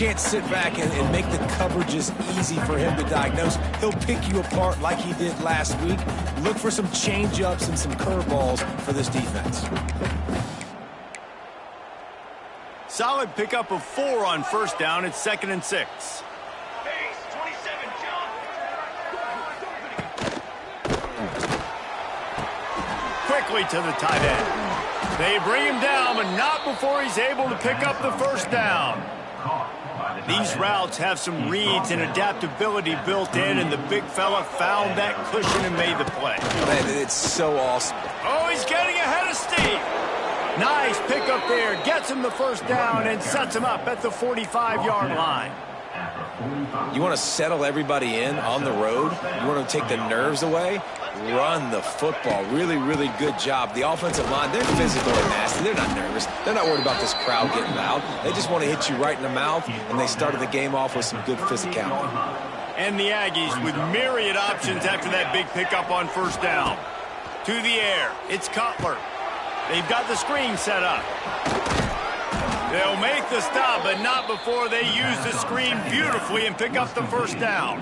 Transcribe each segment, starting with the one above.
can't sit back and make the coverages easy for him to diagnose. He'll pick you apart like he did last week. Look for some change-ups and some curveballs for this defense. Solid pickup of 4 on first down. It's 2nd and 6. Quickly to the tight end. They bring him down, but not before he's able to pick up the first down. These routes have some reads and adaptability built in, and the big fella found that cushion and made the play. Man, it's so awesome. Oh, he's getting ahead of Steve. Nice pickup there. Gets him the first down and sets him up at the 45-yard line. You want to settle everybody in on the road? You want to take the nerves away? Run the football. Really, really good job. The offensive line, they're physical and nasty. They're not nervous. They're not worried about this crowd getting loud. They just want to hit you right in the mouth, and they started the game off with some good physicality. And the Aggies with myriad options after that big pickup on first down. To the air. It's Cutler. They've got the screen set up. They'll make the stop, but not before they use the screen beautifully and pick up the first down.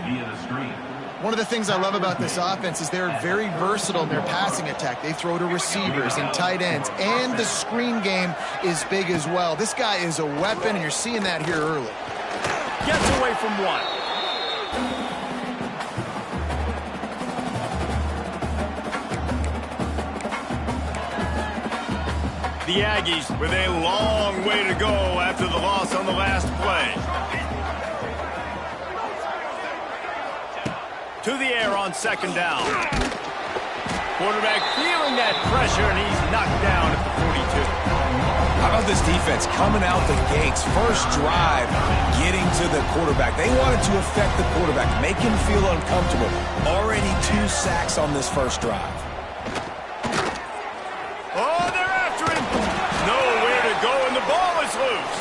One of the things I love about this offense is they're very versatile in their passing attack. They throw to receivers and tight ends, and the screen game is big as well. This guy is a weapon, and you're seeing that here early. Gets away from one. The Aggies with a long way to go after the loss on the last play. To the air on second down. Quarterback feeling that pressure, and he's knocked down at the 42. How about this defense coming out the gates? First drive, getting to the quarterback. They wanted to affect the quarterback, make him feel uncomfortable. Already 2 sacks on this first drive. Oh, they're after him. Nowhere to go, and the ball is loose.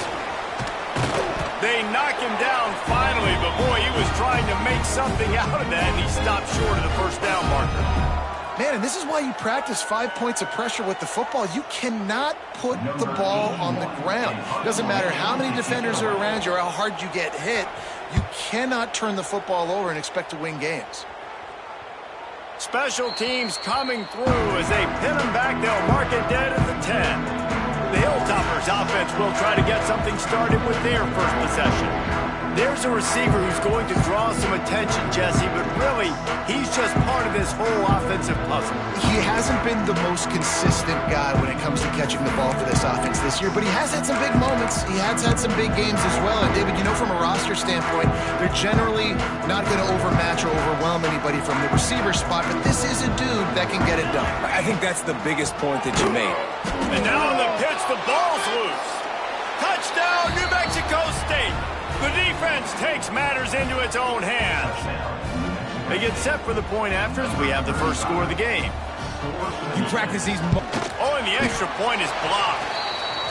They knock him down finally, but boy, he was trying to make something out of that, and he stopped short of the first down marker. Man, and this is why you practice 5 points of pressure with the football. You cannot put the ball on the ground. Doesn't matter how many defenders are around you or how hard you get hit. You cannot turn the football over and expect to win games. Special teams coming through as they pin him back. They'll mark it dead at the 10. The Hilltoppers offense will try to get something started with their first possession. There's a receiver who's going to draw some attention, Jesse, but really, he's just part of this whole offensive puzzle. He hasn't been the most consistent guy when it comes to catching the ball for this offense this year, but he has had some big moments. He has had some big games as well. And, David, you know, from a roster standpoint, they're generally not going to overmatch or overwhelm anybody from the receiver spot, but this is a dude that can get it done. I think that's the biggest point that you made. And now on the pitch, the ball's loose. Touchdown, New Mexico State. The defense takes matters into its own hands. They get set for the point after as we have the first score of the game. You practice these... Oh, and the extra point is blocked.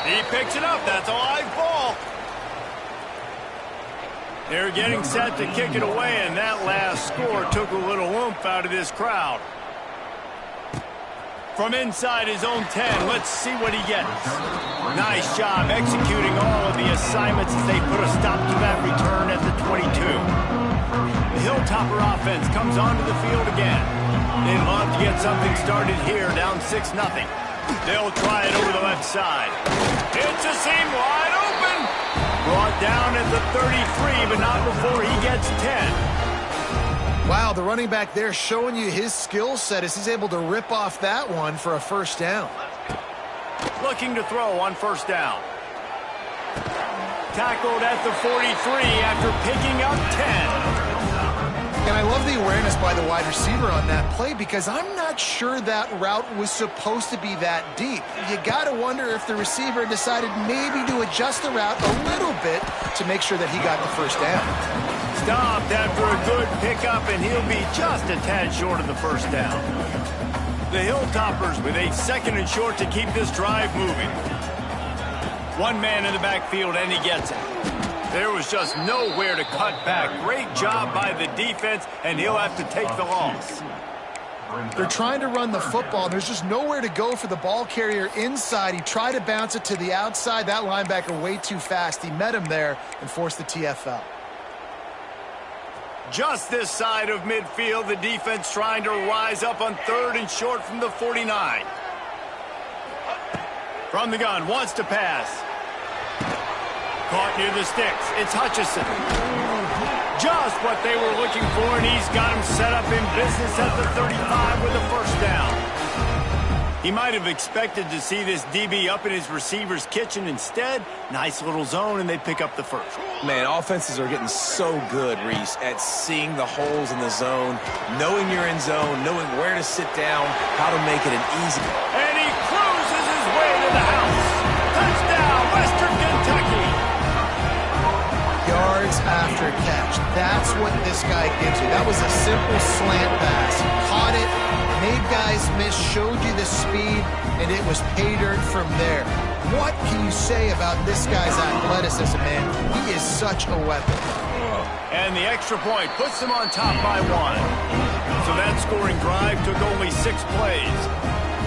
He picks it up. That's a live ball. They're getting set to kick it away, and that last score took a little oomph out of this crowd. From inside his own 10, let's see what he gets. Nice job executing all of the assignments as they put a stop to that return at the 22. The Hilltopper offense comes onto the field again. They'd love to get something started here, down 6-0. They'll try it over the left side. It's a seam wide open. Brought down at the 33, but not before he gets 10. Wow, the running back there showing you his skill set as he's able to rip off that one for a first down. Looking to throw on first down. Tackled at the 43 after picking up 10. And I love the awareness by the wide receiver on that play because I'm not sure that route was supposed to be that deep. You got to wonder if the receiver decided maybe to adjust the route a little bit to make sure that he got the first down. Stopped after a good pickup, and he'll be just a tad short of the first down. The Hilltoppers with a 2nd and short to keep this drive moving. One man in the backfield, and he gets it. There was just nowhere to cut back. Great job by the defense, and he'll have to take the loss. They're trying to run the football. There's just nowhere to go for the ball carrier inside. He tried to bounce it to the outside. That linebacker way too fast. He met him there and forced the TFL. Just this side of midfield, the defense trying to rise up on 3rd and short from the 49. From the gun, wants to pass. Caught near the sticks. It's Hutchinson. Just what they were looking for, and he's got him set up in business at the 35 with a first down. He might have expected to see this DB up in his receiver's kitchen. Instead, nice little zone, and they pick up the first. Man, offenses are getting so good, Reese, at seeing the holes in the zone, knowing you're in zone, knowing where to sit down, how to make it an easy. And he cruises his way to the house. Touchdown, Western Kentucky. Yards after catch. That's what this guy gives you. That was a simple slant pass. He caught it, made guys miss, showed you the speed, and it was pay dirt from there. What can you say about this guy's athleticism, man? He is such a weapon. And the extra point puts them on top by 1. So that scoring drive took only 6 plays.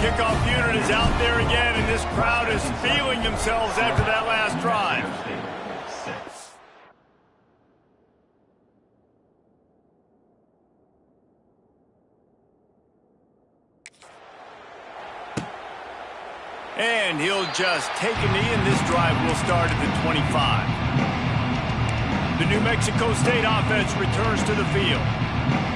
Kickoff unit is out there again, and this crowd is feeling themselves after that last drive. And he'll just take a knee, and this drive will start at the 25. The New Mexico State offense returns to the field.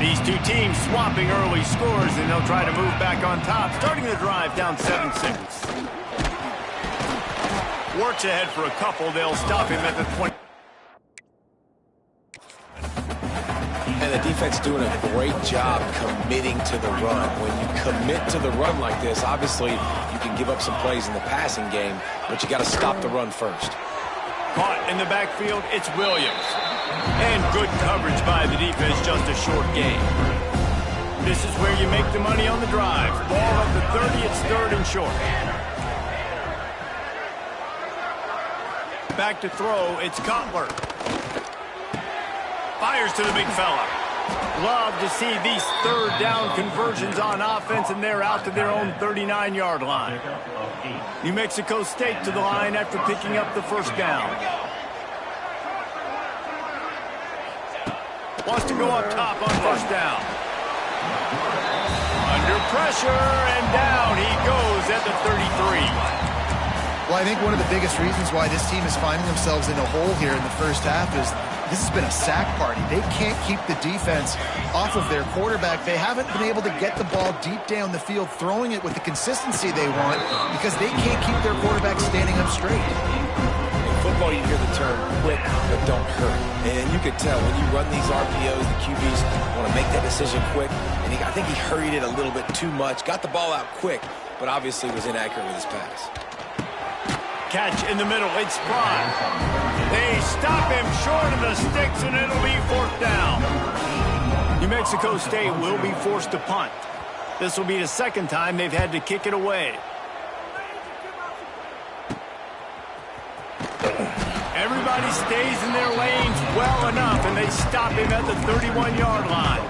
These two teams swapping early scores, and they'll try to move back on top, starting the drive down 7-6. Works ahead for a couple. They'll stop him at the 20. And the defense doing a great job committing to the run. When you commit to the run like this, obviously you can give up some plays in the passing game, but you got to stop the run first. Caught in the backfield, it's Williams. And good coverage by the defense, just a short gain. This is where you make the money on the drive. Ball at the 30, it's 3rd and short. Back to throw, it's Cutler. Fires to the big fella. Love to see these 3rd down conversions on offense, and they're out to their own 39-yard line. New Mexico State to the line after picking up the first down. Wants to go up top on first down. Under pressure, and down he goes at the 33. Well, I think one of the biggest reasons why this team is finding themselves in a hole here in the first half is this has been a sack party. They can't keep the defense off of their quarterback. They haven't been able to get the ball deep down the field, throwing it with the consistency they want because they can't keep their quarterback standing up straight. In football, you hear the term quick, but don't hurry. And you could tell when you run these RPOs, the QBs want to make that decision quick. And I think he hurried it a little bit too much, got the ball out quick, but obviously was inaccurate with his pass. Catch in the middle, it's Fry. They stop him short of the sticks, and it'll be 4th down. New Mexico State will be forced to punt. This will be the 2nd time they've had to kick it away. Everybody stays in their lanes well enough, and they stop him at the 31-yard line.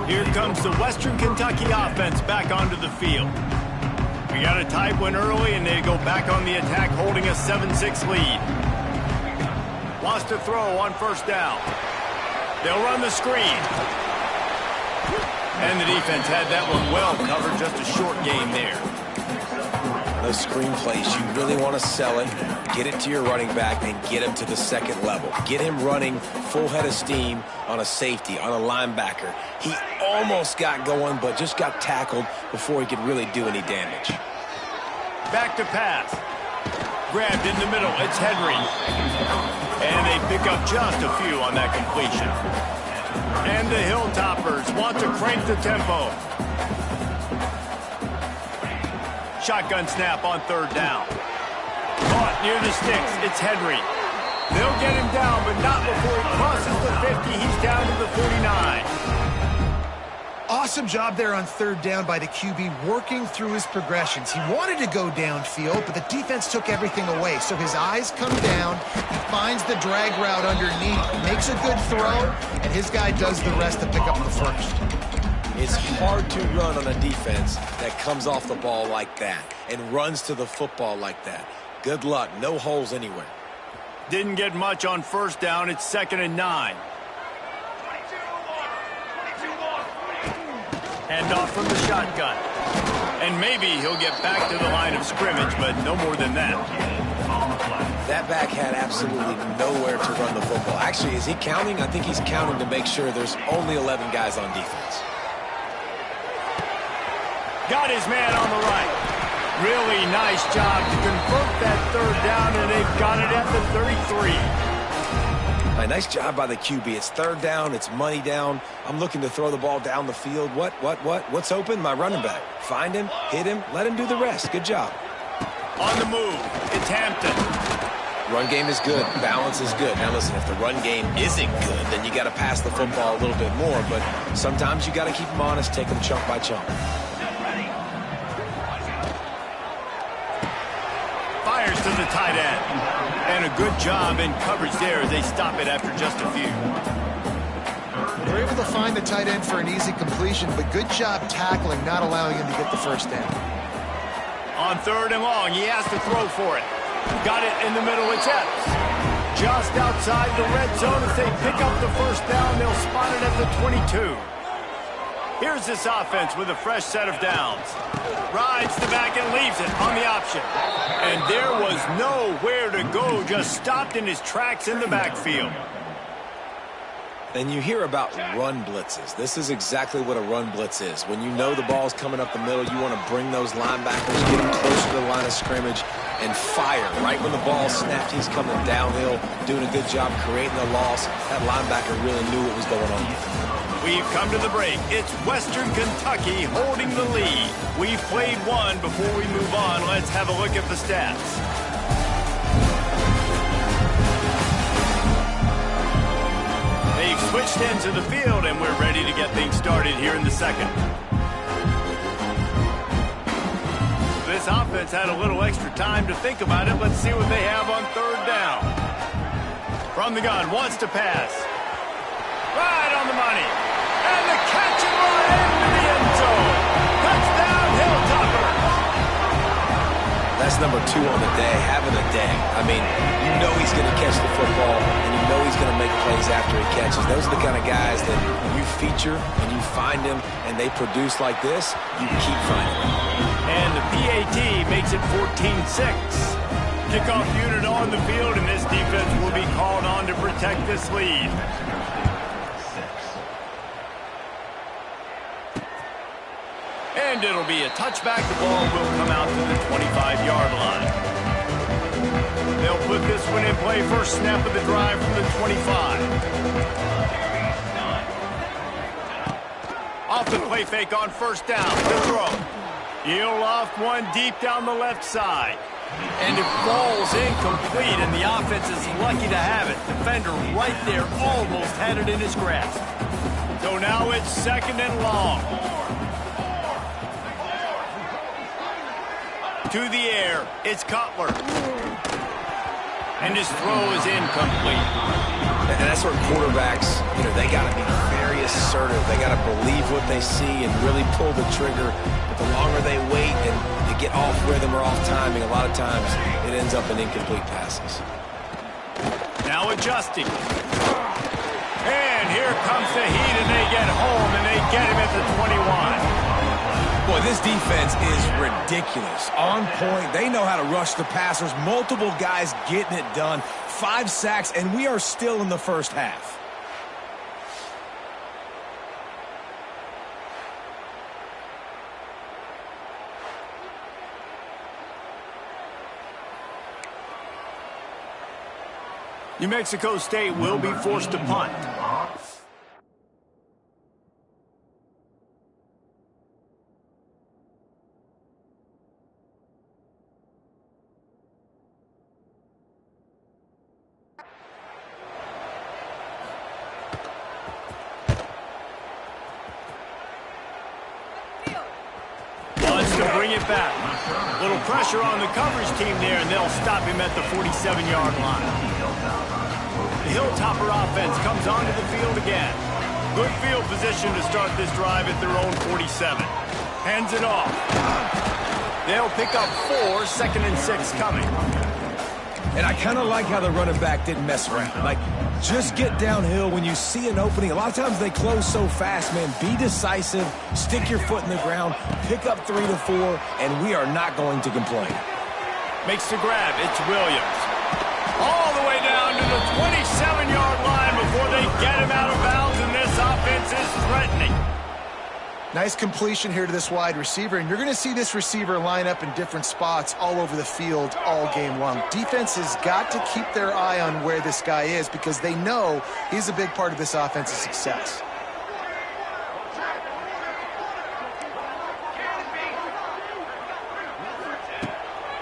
Here comes the Western Kentucky offense back onto the field. We got a tight one early, and they go back on the attack, holding a 7-6 lead. Wants to throw on first down. They'll run the screen. And the defense had that one well covered, just a short game there. Those screen plays, you really want to sell it, get it to your running back, and get him to the 2nd level. Get him running full head of steam on a safety, on a linebacker. He almost got going, but just got tackled before he could really do any damage. Back to pass. Grabbed in the middle, it's Henry. And they pick up just a few on that completion. And the Hilltoppers want to crank the tempo. Shotgun snap on 3rd down. Caught near the sticks. It's Henry. They'll get him down, but not before he crosses the 50. He's down to the 49. Awesome job there on 3rd down by the QB, working through his progressions. He wanted to go downfield, but the defense took everything away. So his eyes come down. He finds the drag route underneath, makes a good throw, and his guy does the rest to pick up the first. It's hard to run on a defense that comes off the ball like that and runs to the football like that. Good luck. No holes anywhere. Didn't get much on first down. It's 2nd and 9. Hand off from the shotgun. And maybe he'll get back to the line of scrimmage, but no more than that. That back had absolutely nowhere to run the football. Actually, is he counting? I think he's counting to make sure there's only 11 guys on defense. Got his man on the right. Really nice job to convert that 3rd down, and they've got it at the 33. Nice job by the QB. It's 3rd down. It's money down. I'm looking to throw the ball down the field. What's open? My running back. Find him, hit him, let him do the rest. Good job. On the move, it's Hampton. Run game is good. Balance is good. Now listen, if the run game isn't good, then you got to pass the football a little bit more. But sometimes you got to keep them honest, take them chunk by chunk. Fires to the tight end. And a good job in coverage there as they stop it after just a few. They're able to find the tight end for an easy completion, but good job tackling, not allowing him to get the first down. On 3rd and long, he has to throw for it. Got it in the middle, it's Epps. Just outside the red zone as they pick up the first down, they'll spot it at the 22. Here's this offense with a fresh set of downs. Rides the back and leaves it on the option. And there was nowhere to go, just stopped in his tracks in the backfield. And you hear about run blitzes. This is exactly what a run blitz is. When you know the ball's coming up the middle, you want to bring those linebackers, get them closer to the line of scrimmage, and fire. Right when the ball snapped, he's coming downhill, doing a good job creating a loss. That linebacker really knew what was going on. We've come to the break. It's Western Kentucky holding the lead. We've played one. Before we move on, let's have a look at the stats. They've switched into the field, and we're ready to get things started here in the second. This offense had a little extra time to think about it. Let's see what they have on 3rd down. From the gun, wants to pass. Right on the money. And the catch and run into the end zone. Touchdown, Hilltopper. That's number 2 on the day, having a day. I mean, you know he's going to catch the football, and you know he's going to make plays after he catches. Those are the kind of guys that you feature and you find them, and they produce like this, you keep finding them. And the PAT makes it 14-6. Kickoff unit on the field, and this defense will be called on to protect this lead. And it'll be a touchback. The ball will come out to the 25-yard line. They'll put this one in play. First snap of the drive from the 25. Off the play fake on first down. The throw. He'll loft one deep down the left side. And it falls incomplete, and the offense is lucky to have it. Defender right there almost had it in his grasp. So now it's 2nd and long. To the air, it's Cutler. And his throw is incomplete. And that's where quarterbacks, they got to be very assertive. They got to believe what they see and really pull the trigger. But the longer they wait and they get off rhythm or off timing, a lot of times it ends up in incomplete passes. Now adjusting. And here comes the heat, and they get home, and they get him at the 21. Boy, this defense is ridiculous. On point. They know how to rush the passers. Multiple guys getting it done. 5 sacks, and we are still in the first half. New Mexico State will be forced to punt. To bring it back. Little pressure on the coverage team there, and they'll stop him at the 47-yard line. The Hilltopper offense comes onto the field again. Good field position to start this drive at their own 47. Hands it off. They'll pick up 4, 2nd and 6 coming. And I kind of like how the running back didn't mess around. Like, just get downhill when you see an opening. A lot of times they close so fast, man. Be decisive, stick your foot in the ground, pick up 3 to 4, and we are not going to complain. Makes the grab. It's Williams. All the way down to the 27-yard line before they get him out of bounds, and this offense is threatening. Nice completion here to this wide receiver, and you're going to see this receiver line up in different spots all over the field all game long. Defense has got to keep their eye on where this guy is because they know he's a big part of this offense's success.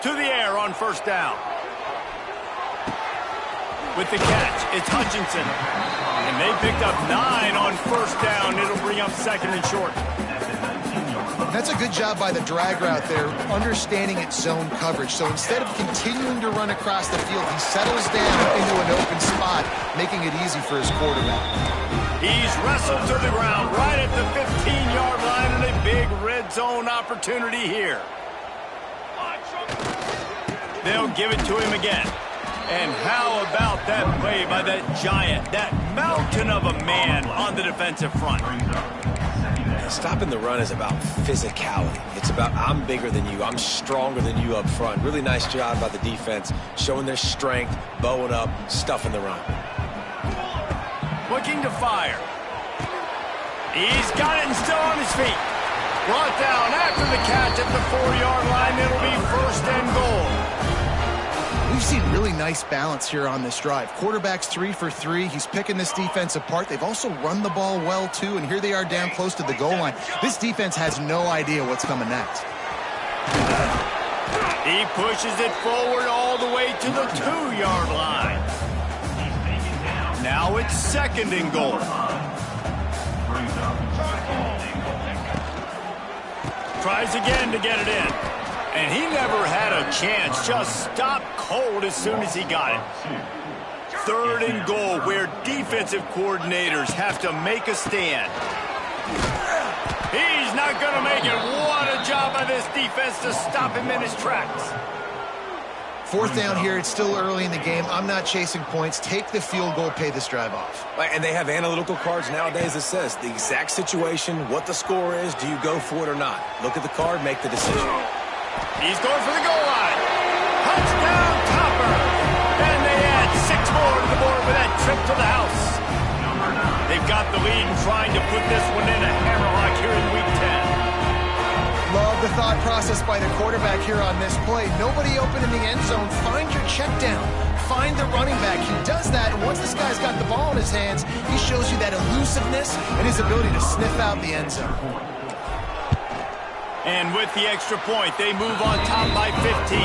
To the air on 1st down. With the catch, it's Hutchinson. And they picked up 9 on 1st down. It'll bring up 2nd and short. That's a good job by the drag route there, understanding its zone coverage. So instead of continuing to run across the field, he settles down into an open spot, making it easy for his quarterback. He's wrestled to the ground right at the 15-yard line, and a big red zone opportunity here. They'll give it to him again. And how about that play by that giant, that mountain of a man on the defensive front? Stopping the run is about physicality. It's about I'm bigger than you, I'm stronger than you up front. Really nice job by the defense, showing their strength, bowing up, stuffing the run. Looking to fire. He's got it and still on his feet. Brought down after the catch at the 4-yard line. It'll be 1st and goal. We've seen really nice balance here on this drive. Quarterback's 3 for 3. He's picking this defense apart. They've also run the ball well, too, and here they are down close to the goal line. This defense has no idea what's coming next. He pushes it forward all the way to the 2-yard line. Now it's 2nd and goal. Tries again to get it in. And he never had a chance. Just stopped cold as soon as he got it. 3rd and goal, where defensive coordinators have to make a stand. He's not going to make it. What a job by this defense to stop him in his tracks. 4th down here. It's still early in the game. I'm not chasing points. Take the field goal, pay this drive off. And they have analytical cards nowadays that says the exact situation, what the score is, do you go for it or not? Look at the card, make the decision. He's going for the goal line. Touchdown, Topper. And they add 6 more to the board with that trip to the house. They've got the lead and trying to put this one in a hammerlock here in Week 10. Love the thought process by the quarterback here on this play. Nobody open in the end zone. Find your check down. Find the running back. He does that, and once this guy's got the ball in his hands, he shows you that elusiveness and his ability to sniff out the end zone. And with the extra point, they move on top by 15.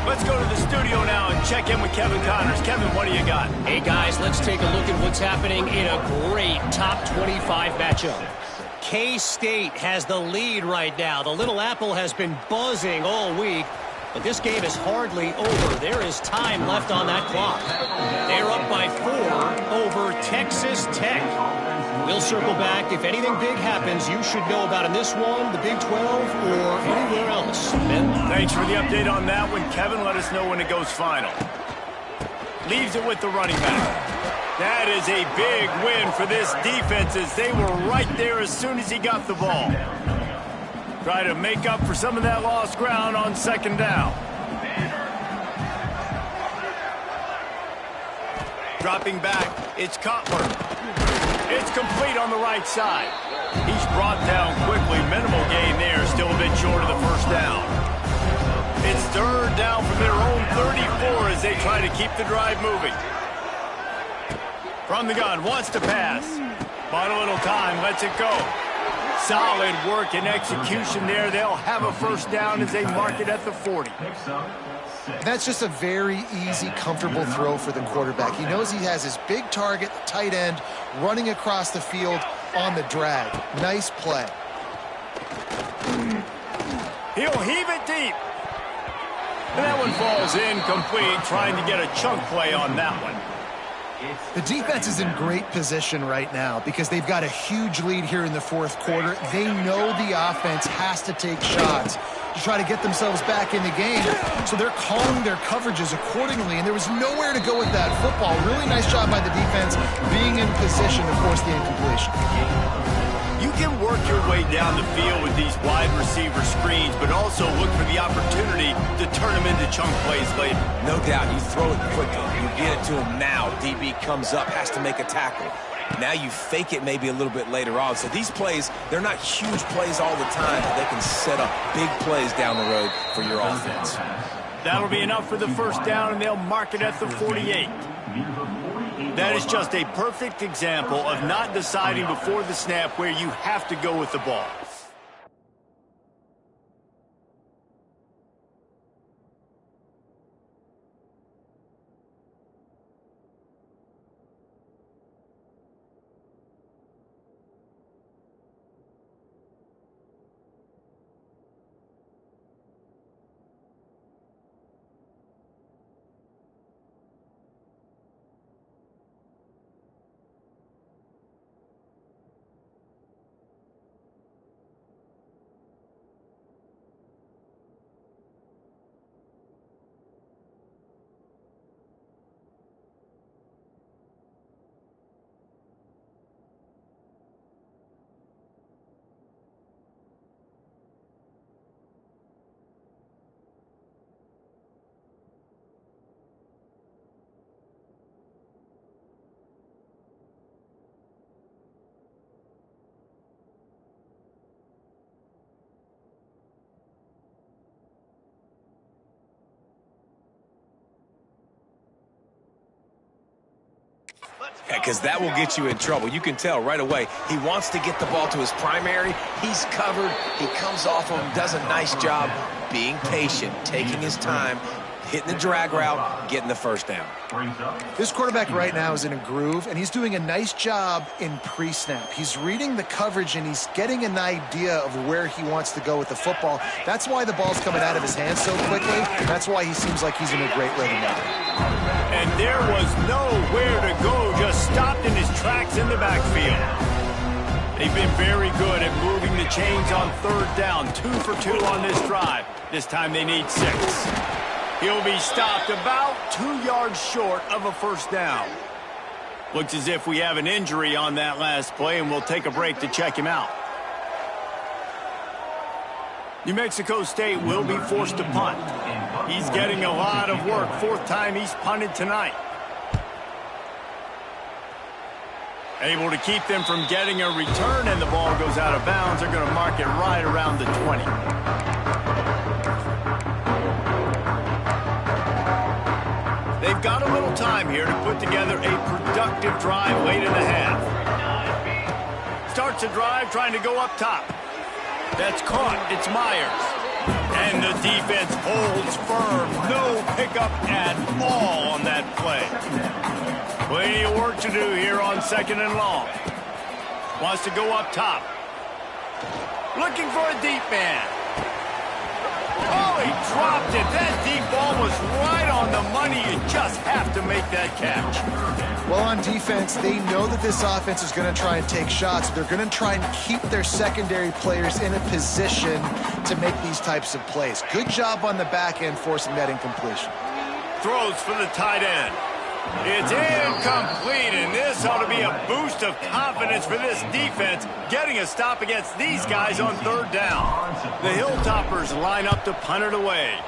Let's go to the studio now and check in with Kevin Connors. Kevin, what do you got? Hey, guys, let's take a look at what's happening in a great top 25 matchup. K-State has the lead right now. The Little Apple has been buzzing all week, but this game is hardly over. There is time left on that clock. They're up by 4 over Texas Tech. We'll circle back. If anything big happens, you should know about in this one, the Big 12, or anywhere else. Ben? Thanks for the update on that one, Kevin. Let us know when it goes final. Leaves it with the running back. That is a big win for this defense as they were right there as soon as he got the ball. Try to make up for some of that lost ground on 2nd down. Dropping back, it's Cutler. It's complete on the right side. He's brought down quickly. Minimal gain there, still a bit short of the 1st down. It's 3rd down from their own 34 as they try to keep the drive moving. From the gun, wants to pass. Bought a little time, lets it go. Solid work and execution there. They'll have a 1st down as they mark it at the 40. That's just a very easy, comfortable throw for the quarterback. He knows he has his big target, the tight end, running across the field on the drag. Nice play. He'll heave it deep. And that one falls incomplete, trying to get a chunk play on that one. The defense is in great position right now because they've got a huge lead here in the fourth quarter. They know the offense has to take shots to try to get themselves back in the game. So they're calling their coverages accordingly, and there was nowhere to go with that football. Really nice job by the defense being in position to force the incompletion. You can work your way down the field with these wide receiver screens, but also look for the opportunity to turn them into chunk plays later. No doubt, you throw it quickly. You get it to him now. DB comes up, has to make a tackle. Now you fake it maybe a little bit later on. So these plays, they're not huge plays all the time, but they can set up big plays down the road for your offense. That'll be enough for the first down, and they'll mark it at the 48. That is just a perfect example of not deciding before the snap where you have to go with the ball. Because that will get you in trouble. You can tell right away he wants to get the ball to his primary. He's covered. He comes off of him, does a nice job being patient, taking his time, hitting the drag route, getting the first down. This quarterback right now is in a groove, and he's doing a nice job in pre-snap. He's reading the coverage, and he's getting an idea of where he wants to go with the football. That's why the ball's coming out of his hands so quickly. That's why he seems like he's in a great rhythm now. And there was nowhere to go, just stopped in his tracks in the backfield. They've been very good at moving the chains on third down. 2 for 2 on this drive. This time they need 6. He'll be stopped about 2 yards short of a first down. Looks as if we have an injury on that last play, and we'll take a break to check him out. New Mexico State will be forced to punt. He's getting a lot of work. 4th time he's punted tonight. Able to keep them from getting a return, and the ball goes out of bounds. They're going to mark it right around the 20. They've got a little time here to put together a productive drive late in the half. Starts a drive trying to go up top. That's caught. It's Myers. And the defense holds firm. No pickup at all on that play. Plenty of work to do here on 2nd and long. Wants to go up top. Looking for a deep man. Oh, he dropped it. That deep ball was right on the money. You just have to make that catch. Well, on defense, they know that this offense is going to try and take shots. They're going to try and keep their secondary players in a position to make these types of plays. Good job on the back end forcing that incompletion. Throws for the tight end. It's incomplete, and this ought to be a boost of confidence for this defense, getting a stop against these guys on 3rd down. The Hilltoppers line up to punt it away.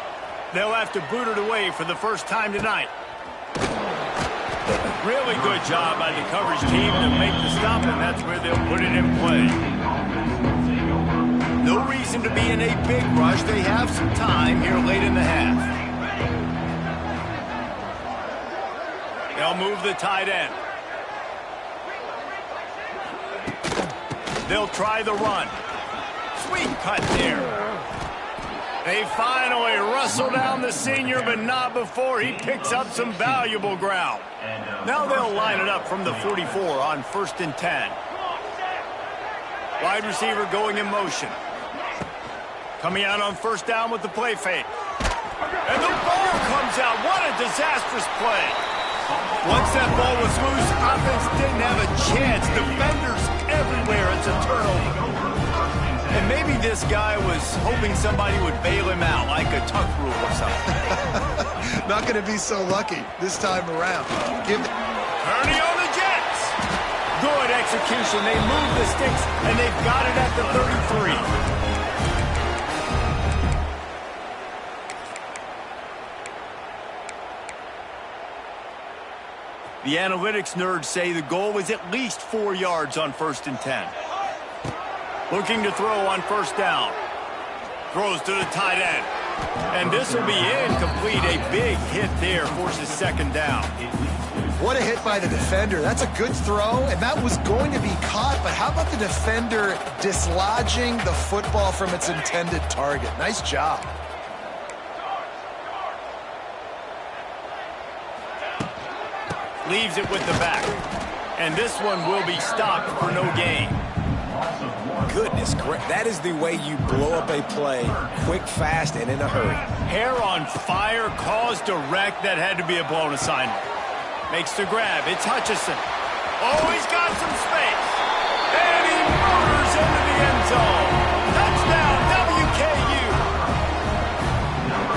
They'll have to boot it away for the first time tonight. Really good job by the coverage team to make the stop, and that's where they'll put it in play. No reason to be in a big rush. They have some time here late in the half. They'll move the tight end. They'll try the run. Sweet cut there. They finally wrestle down the senior, but not before he picks up some valuable ground. Now they'll line it up from the 44 on 1st and 10. Wide receiver going in motion. Coming out on 1st down with the play fake. And the ball comes out. What a disastrous play. Once that ball was loose, offense didn't have a chance. Defenders everywhere. It's a turnover. And maybe this guy was hoping somebody would bail him out, like a tuck rule or something. Not going to be so lucky this time around. Kearney on the Jets. Good execution. They move the sticks, and they've got it at the 33. The analytics nerds say the goal was at least 4 yards on 1st and 10. Looking to throw on 1st down. Throws to the tight end. And this will be incomplete. A big hit there forces 2nd down. What a hit by the defender. That's a good throw, and that was going to be caught, but how about the defender dislodging the football from its intended target? Nice job. Leaves it with the back. And this one will be stopped for no gain. Goodness, that is the way you blow up a play quick, fast, and in a hurry. Hair on fire, cause direct. That had to be a blown assignment. Makes the grab. It's Hutchinson. Oh, he's got some space. And he motors into the end zone. Touchdown, WKU.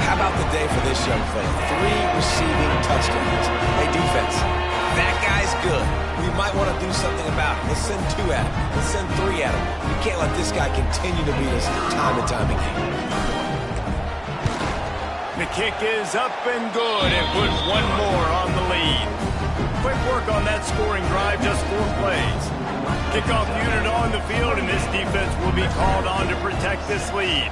How about the day for this young fella? 3 receiving touchdowns. Hey, defense, that guy's good. We might want to do something about it. Let's send 2 at him. Let's send 3 at him. We can't let this guy continue to beat us time and time again. The kick is up and good, and put 1 more on the lead. Quick work on that scoring drive, just 4 plays. Kickoff unit on the field, and this defense will be called on to protect this lead.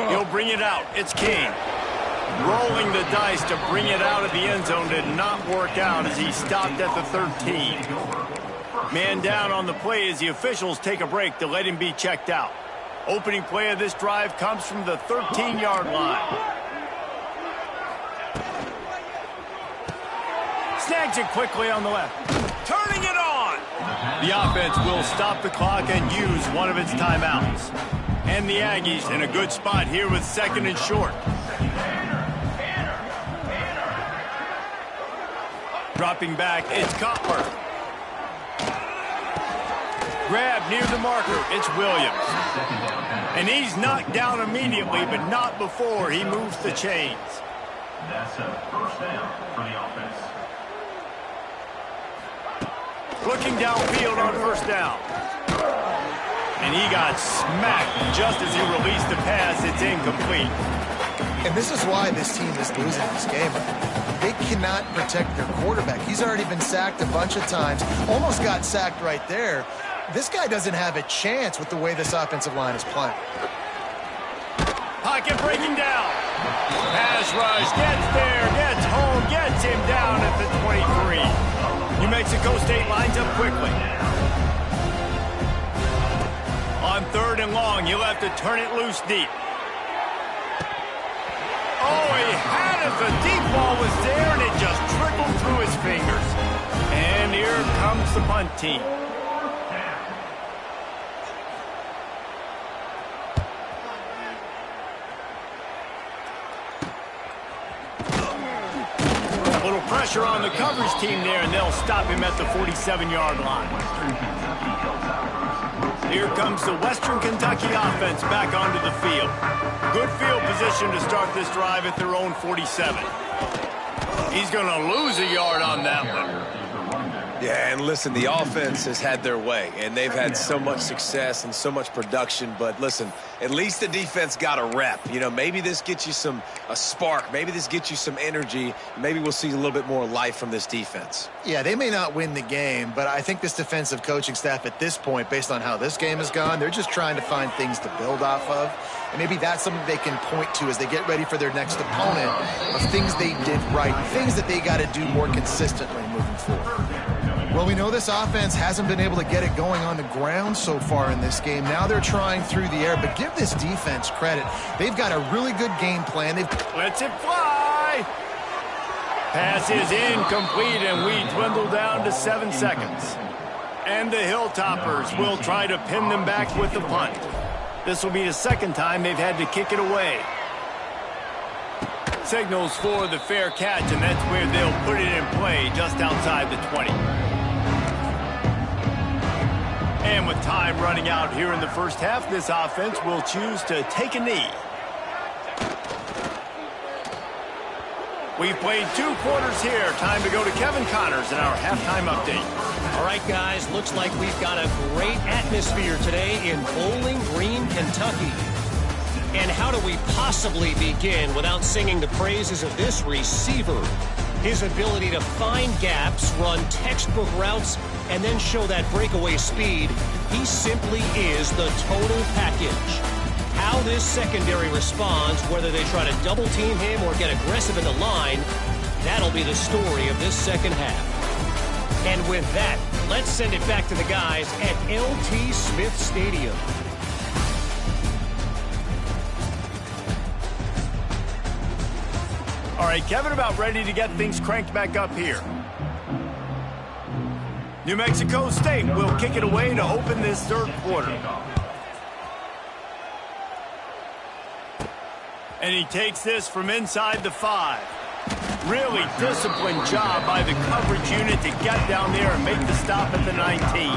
He'll bring it out. It's King. Rolling the dice to bring it out of the end zone did not work out as he stopped at the 13. Man down on the play as the officials take a break to let him be checked out. Opening play of this drive comes from the 13-yard line. Snags it quickly on the left. Turning it on! The offense will stop the clock and use one of its timeouts. And the Aggies in a good spot here with 2nd and short. Dropping back, it's Cutler. Grab near the marker, it's Williams. And he's knocked down immediately, but not before he moves the chains. That's a 1st down for the offense. Looking downfield on 1st down. And he got smacked just as he released the pass. It's incomplete. And this is why this team is losing this game. They cannot protect their quarterback. He's already been sacked a bunch of times. Almost got sacked right there. This guy doesn't have a chance with the way this offensive line is playing. Pocket breaking down. Pass rush, gets there, gets home, gets him down at the 23. New Mexico State lines up quickly. On 3rd and long, he'll have to turn it loose deep. Oh, he had it. The deep ball was there, and it just trickled through his fingers. And here comes the punt team. A little pressure on the coverage team there, and they'll stop him at the 47-yard line. Here comes the Western Kentucky offense back onto the field. Good field position to start this drive at their own 47. He's going to lose a yard on that one. Yeah, and listen, the offense has had their way, and they've had so much success and so much production. But listen, at least the defense got a rep. You know, maybe this gets you a spark. Maybe this gets you some energy. Maybe we'll see a little bit more life from this defense. Yeah, they may not win the game, but I think this defensive coaching staff at this point, based on how this game has gone, they're just trying to find things to build off of. And maybe that's something they can point to as they get ready for their next opponent of things they did right, things that they got to do more consistently moving forward. Well, we know this offense hasn't been able to get it going on the ground so far in this game. Now they're trying through the air, but give this defense credit. They've got a really good game plan. Lets it fly. Pass is incomplete, and we dwindle down to 7 seconds. And the Hilltoppers will try to pin them back with the punt. This will be the 2nd time they've had to kick it away. Signals for the fair catch, and that's where they'll put it in play just outside the 20. And with time running out here in the first half, this offense will choose to take a knee. We've played 2 quarters here. Time to go to Kevin Connors in our halftime update. All right, guys, looks like we've got a great atmosphere today in Bowling Green, Kentucky. And how do we possibly begin without singing the praises of this receiver? His ability to find gaps, run textbook routes, and then show that breakaway speed. He simply is the total package. How this secondary responds, whether they try to double team him or get aggressive in the line, that'll be the story of this second half. And with that, let's send it back to the guys at LT Smith Stadium. All right, Kevin, about ready to get things cranked back up here. New Mexico State will kick it away to open this third quarter. And he takes this from inside the 5. Really disciplined job by the coverage unit to get down there and make the stop at the 19.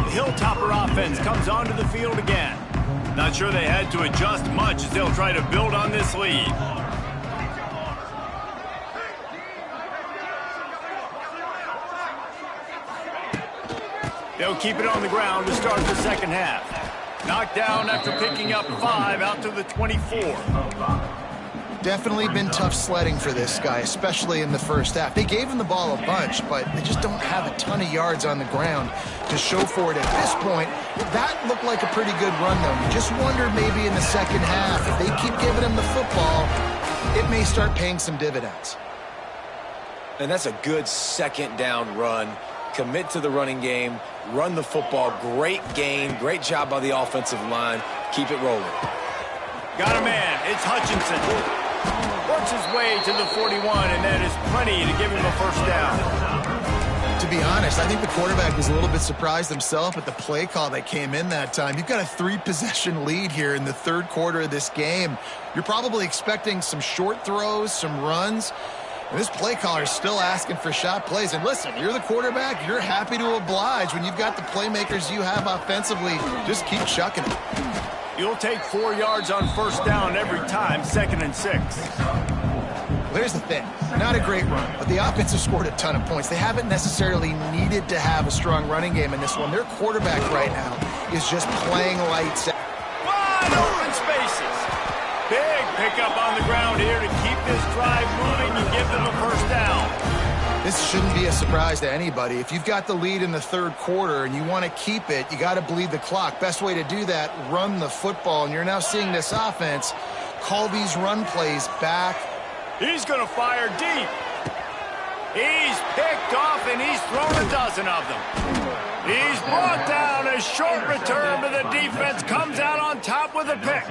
The Hilltopper offense comes onto the field again. Not sure they had to adjust much as they'll try to build on this lead. They'll keep it on the ground to start the second half. Knocked down after picking up 5 out to the 24. Definitely been tough sledding for this guy, especially in the first half. They gave him the ball a bunch, but they just don't have a ton of yards on the ground to show for it at this point. That looked like a pretty good run, though. You just wonder maybe in the second half, if they keep giving him the football, it may start paying some dividends. And that's a good second down run. Commit to the running game, run the football, great gain, great job by the offensive line. Keep it rolling. Got a man, it's Hutchinson. Works his way to the 41, and that is plenty to give him a first down. To be honest, I think the quarterback was a little bit surprised himself at the play call that came in that time. You've got a 3-possession lead here in the third quarter of this game. You're probably expecting some short throws, some runs. And this play caller is still asking for shot plays. And listen, you're the quarterback. You're happy to oblige. When you've got the playmakers you have offensively, just keep chucking it. You'll take 4 yards on first down every time, 2nd and 6. Well, here's the thing. Not a great run, but the offense has scored a ton of points. They haven't necessarily needed to have a strong running game in this one. Their quarterback right now is just playing lights out. Wide open spaces. Big pickup on the ground here to keep this drive moving and give them a first down. This shouldn't be a surprise to anybody. If you've got the lead in the third quarter and you want to keep it, you got to bleed the clock. Best way to do that, run the football. And you're now seeing this offense call these run plays back. He's going to fire deep. He's picked off, and he's thrown a dozen of them. He's brought down. A short return, but the defense comes out on top with a pick.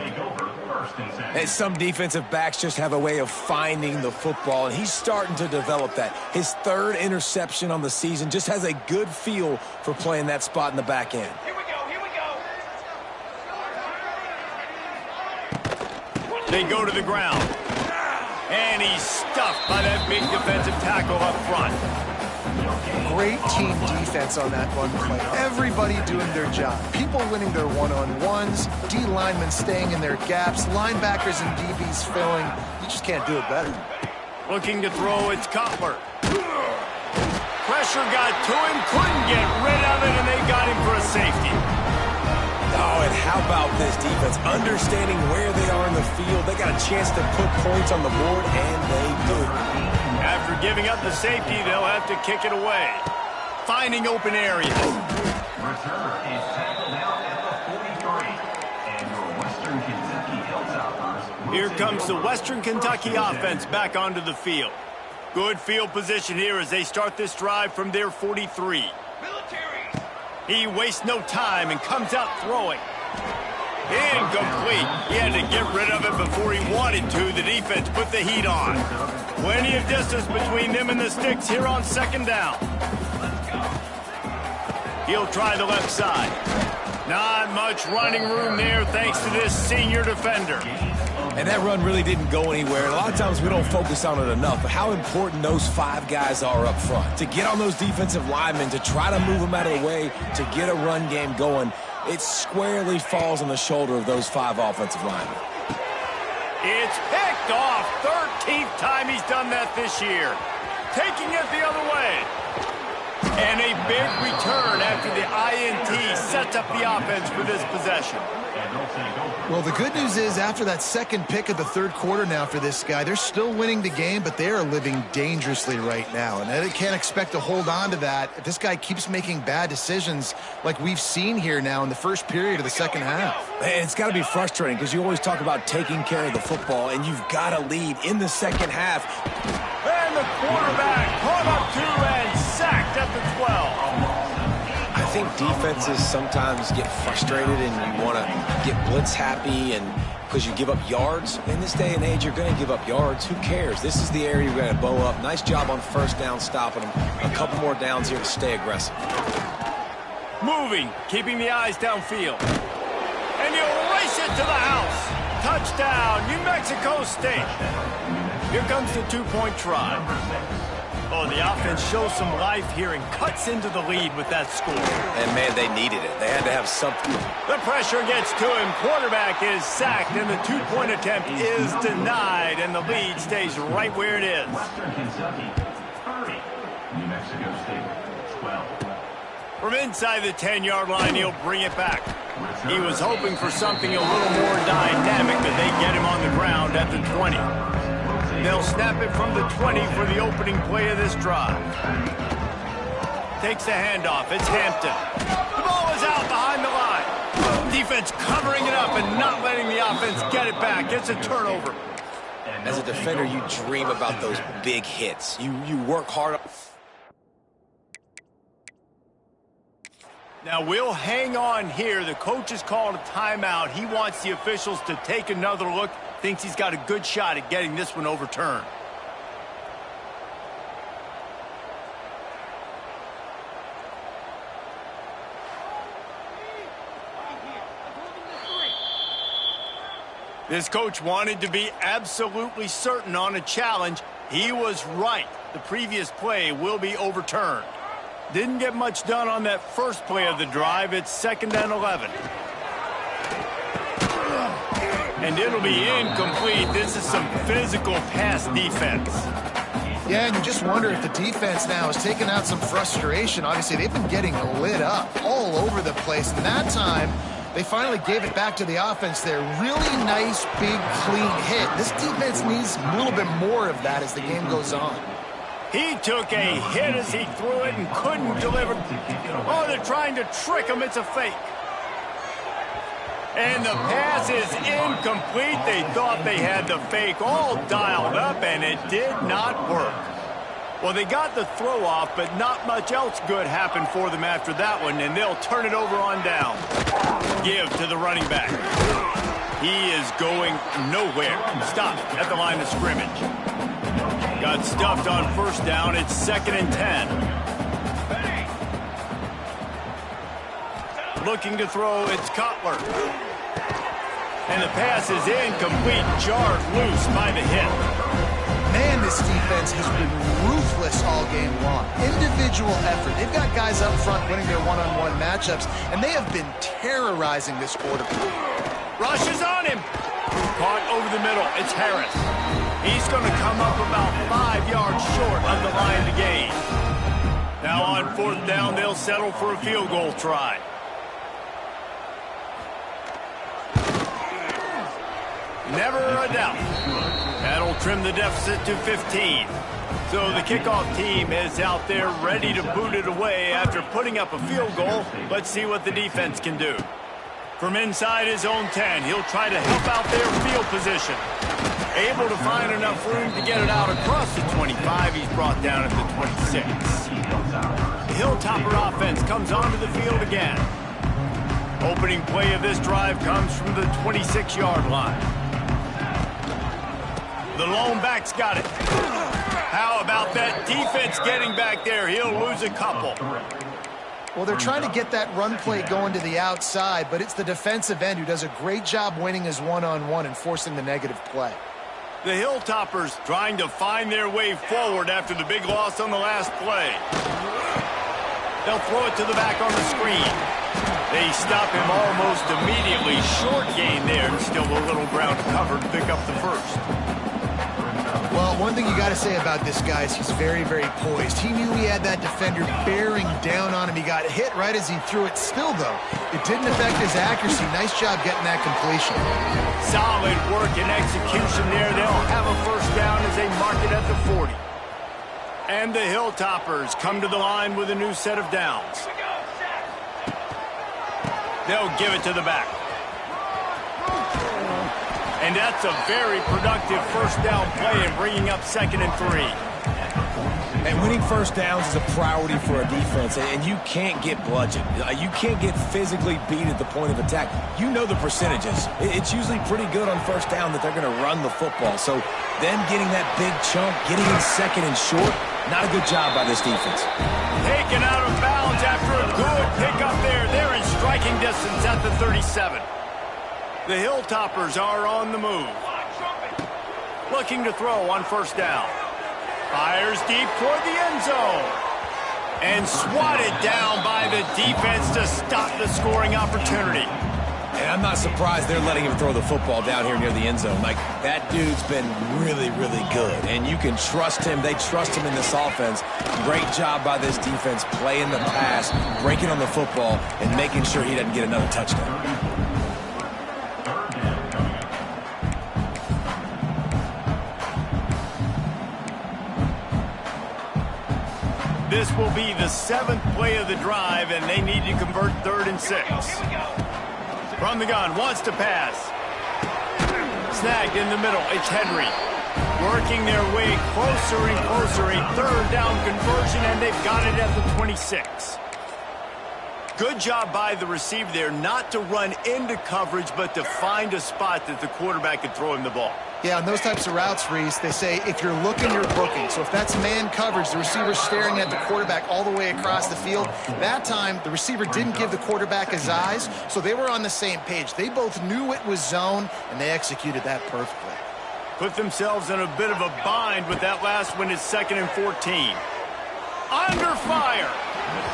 And some defensive backs just have a way of finding the football, and he's starting to develop that. His 3rd interception on the season, just has a good feel for playing that spot in the back end. Here we go. They go to the ground. And he's stuffed by that big defensive tackle up front. Great team defense on that one play. Everybody doing their job. People winning their one-on-ones, D linemen staying in their gaps, linebackers and DBs filling. You just can't do it better. Looking to throw, it's Cutler. Pressure got to him, couldn't get rid of it, and they got him for a safety. Oh, and how about this defense? Understanding where they are in the field. They got a chance to put points on the board, and they do. After giving up the safety, they'll have to kick it away. Finding open areas. Returner is tackled out at the 43. And your Western Kentucky Hilltoppers. Here comes the Western Kentucky offense back onto the field. Good field position here as they start this drive from their 43. He wastes no time and comes out throwing. Incomplete. He had to get rid of it before he wanted to. The defense put the heat on. Plenty of distance between them and the sticks here on second down. He'll try the left side. Not much running room there thanks to this senior defender. And that run really didn't go anywhere. And a lot of times we don't focus on it enough, but how important those 5 guys are up front. To get on those defensive linemen, to try to move them out of the way, to get a run game going, it squarely falls on the shoulder of those 5 offensive linemen. It's picked off. 13th time he's done that this year. Taking it the other way. And a big return after the INT sets up the offense for this possession. Well, the good news is after that second pick of the third quarter now for this guy, they're still winning the game, but they are living dangerously right now. And they can't expect to hold on to that if this guy keeps making bad decisions like we've seen here now in the first period of the second half. And it's got to be frustrating because you always talk about taking care of the football, and you've got to lead in the second half. And the quarterback caught up to and sacked at the 12. I think defenses sometimes get frustrated and you want to get blitz happy and because you give up yards. In this day and age, you're going to give up yards. Who cares? This is the area you're going to bow up. Nice job on first down stopping them. A couple more downs here to stay aggressive. Moving, keeping the eyes downfield. And he'll race it to the house. Touchdown, New Mexico State. Here comes the 2-point try. Oh, the offense shows some life here and cuts into the lead with that score. And, man, they needed it. They had to have something. The pressure gets to him. Quarterback is sacked, and the 2-point attempt is denied, and the lead stays right where it is. Western Kentucky, 30. New Mexico State, 12. From inside the 10-yard line, he'll bring it back. He was hoping for something a little more dynamic, but they get him on the ground at the 20. They'll snap it from the 20 for the opening play of this drive. Takes the handoff. It's Hampton. The ball is out behind the line. Defense covering it up and not letting the offense get it back. It's a turnover. As a defender, you dream about those big hits. You work hard. Now, we'll hang on here. The coach has called a timeout. He wants the officials to take another look. Thinks he's got a good shot at getting this one overturned. This coach wanted to be absolutely certain on a challenge. He was right. The previous play will be overturned. Didn't get much done on that first play of the drive. It's 2nd and 11. And it'll be incomplete. This is some physical pass defense. Yeah, and you just wonder if the defense now has taken out some frustration. Obviously, they've been getting lit up all over the place. And that time, they finally gave it back to the offense there. Really nice, big, clean hit. This defense needs a little bit more of that as the game goes on. He took a hit as he threw it and couldn't deliver. Oh, they're trying to trick him. It's a fake. And the pass is incomplete. They thought they had the fake all dialed up, and it did not work. Well, they got the throw off, but not much else good happened for them after that one, and they'll turn it over on down. Give to the running back. He is going nowhere. Stop at the line of scrimmage. Got stuffed on first down. It's 2nd and 10. Looking to throw, it's Cutler. And the pass is incomplete, jarred loose by the hit. Man, this defense has been ruthless all game long. Individual effort. They've got guys up front winning their one-on-one matchups, and they have been terrorizing this quarterback. Rush is on him. Caught over the middle. It's Harris. He's going to come up about 5 yards short of the line to gain. Now on 4th down, they'll settle for a field goal try. Never a doubt. That'll trim the deficit to 15. So the kickoff team is out there ready to boot it away after putting up a field goal. Let's see what the defense can do. From inside his own 10, he'll try to help out their field position. Able to find enough room to get it out across the 25. He's brought down at the 26. The Hilltopper offense comes onto the field again. Opening play of this drive comes from the 26-yard line. The lone back's got it. How about that defense getting back there? He'll lose a couple. Well, they're trying to get that run play going to the outside, but it's the defensive end who does a great job winning his one-on-one and forcing the negative play. The Hilltoppers trying to find their way forward after the big loss on the last play. They'll throw it to the back on the screen. They stop him almost immediately. Short gain there. Still a little ground covered to pick up the first. Well, one thing you got to say about this guy is he's very, very poised. He knew he had that defender bearing down on him. He got hit right as he threw it. Still, though, it didn't affect his accuracy. Nice job getting that completion. Solid work and execution there. They'll have a first down as they mark it at the 40. And the Hilltoppers come to the line with a new set of downs. They'll give it to the back. And that's a very productive first down play and bringing up 2nd and 3. And winning first downs is a priority for a defense, and you can't get bludgeoned. You can't get physically beat at the point of attack. You know the percentages. It's usually pretty good on first down that they're going to run the football. So them getting that big chunk, getting in 2nd and short, not a good job by this defense. Taken out of bounds after a good pickup there. They're in striking distance at the 37. The Hilltoppers are on the move. Looking to throw on first down. Fires deep toward the end zone. And swatted down by the defense to stop the scoring opportunity. And I'm not surprised they're letting him throw the football down here near the end zone. Like, that dude's been really, really good. And you can trust him. They trust him in this offense. Great job by this defense playing the pass, breaking on the football, and making sure he doesn't get another touchdown. This will be the 7th play of the drive, and they need to convert 3rd and 6. From the gun, wants to pass. Snagged in the middle, it's Henry. Working their way closer and closer, a 3rd down conversion, and they've got it at the 26. Good job by the receiver there, not to run into coverage, but to find a spot that the quarterback could throw him the ball. Yeah, on those types of routes, Reese, they say if you're looking, you're booking. So if that's man coverage, the receiver's staring at the quarterback all the way across the field. That time, the receiver didn't give the quarterback his eyes, so they were on the same page. They both knew it was zone, and they executed that perfectly. Put themselves in a bit of a bind with that last one. It's 2nd and 14. Under fire.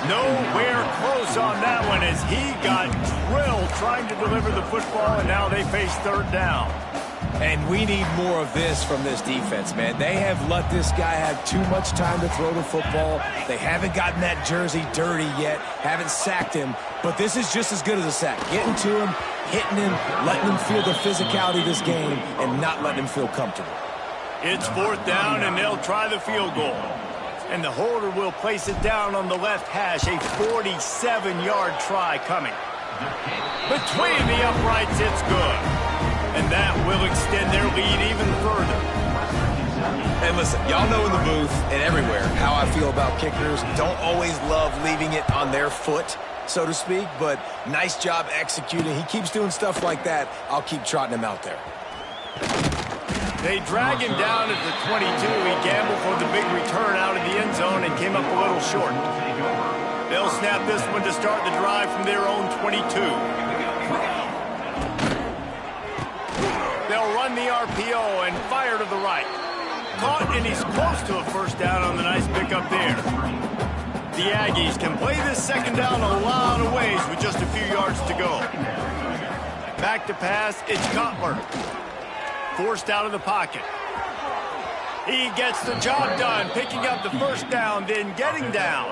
Nowhere close on that one as he got drilled trying to deliver the football, and now they face 3rd down. And we need more of this from this defense, man. They have let this guy have too much time to throw the football. They haven't gotten that jersey dirty yet, haven't sacked him, but this is just as good as a sack. Getting to him, hitting him, letting him feel the physicality of this game, and not letting him feel comfortable. It's 4th down, and they'll try the field goal. And the holder will place it down on the left hash, a 47-yard try coming. Between the uprights, it's good. And that will extend their lead even further. And listen, y'all know in the booth and everywhere how I feel about kickers. Don't always love leaving it on their foot, so to speak, but nice job executing. He keeps doing stuff like that. I'll keep trotting him out there. They drag him down at the 22. He gambled for the big return out of the end zone and came up a little short. They'll snap this one to start the drive from their own 22. They'll run the RPO and fire to the right. Caught, and he's close to a first down on the nice pickup there. The Aggies can play this 2nd down a lot of ways with just a few yards to go. Back to pass, it's Cutler. Forced out of the pocket. He gets the job done, picking up the first down, then getting down.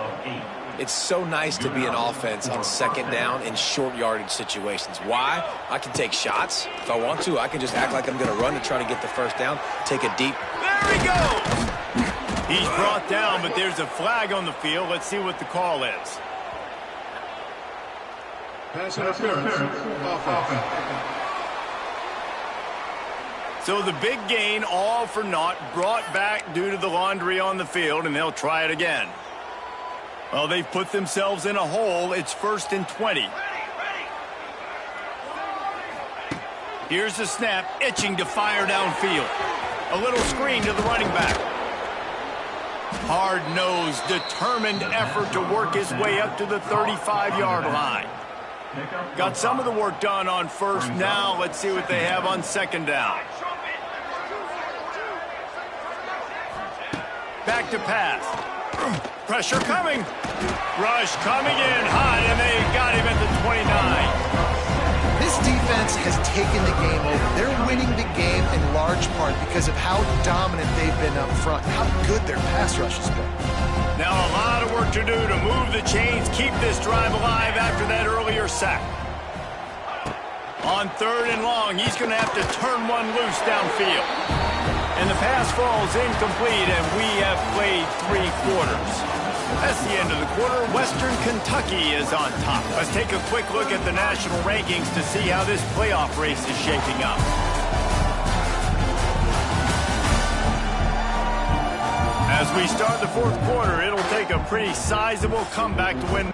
It's so nice to be an offense on 2nd down in short yardage situations. Why? I can take shots. If I want to, I can just act like I'm going to run to try to get the first down, take a deep. There he goes! He's brought down, but there's a flag on the field. Let's see what the call is. Pass interference. Offense. So the big gain, all for naught, brought back due to the laundry on the field, and they'll try it again. Well, they've put themselves in a hole. It's 1st and 20. Here's the snap, itching to fire downfield. A little screen to the running back. Hard-nosed, determined effort to work his way up to the 35-yard line. Got some of the work done on first. Now let's see what they have on second down. Back to pass. Pressure coming. Rush coming in hot, and they got him at the 29. This defense has taken the game over. They're winning the game in large part because of how dominant they've been up front, how good their pass rush has been. Now a lot of work to do to move the chains, keep this drive alive after that earlier sack. On third and long, he's going to have to turn one loose downfield. And the pass falls incomplete, and we have played 3 quarters. That's the end of the quarter. Western Kentucky is on top. Let's take a quick look at the national rankings to see how this playoff race is shaping up. As we start the 4th quarter, it'll take a pretty sizable comeback to win.